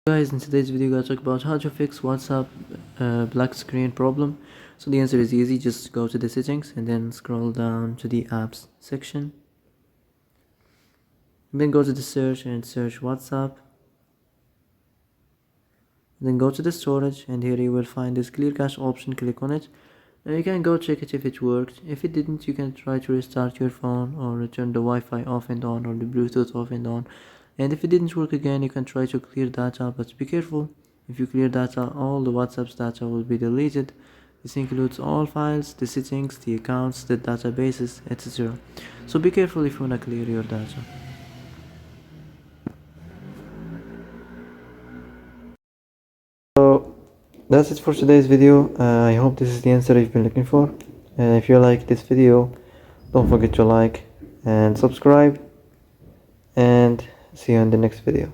Guys, in today's video, I'm going to talk about how to fix WhatsApp black screen problem. So the answer is easy. Just go to the settings and then scroll down to the apps section. And then go to the search and search WhatsApp. And then go to the storage, and here you will find this clear cache option. Click on it. Now you can go check it if it worked. If it didn't, you can try to restart your phone or turn the Wi-Fi off and on or the Bluetooth off and on. And if it didn't work again, you can try to clear data, but be careful. If you clear data, all the WhatsApp's data will be deleted. This includes all files, the settings, the accounts, the databases, etc. So be careful if you wanna clear your data. So that's it for today's video. I hope this is the answer you've been looking for. If you like this video, don't forget to like and subscribe, and see you in the next video.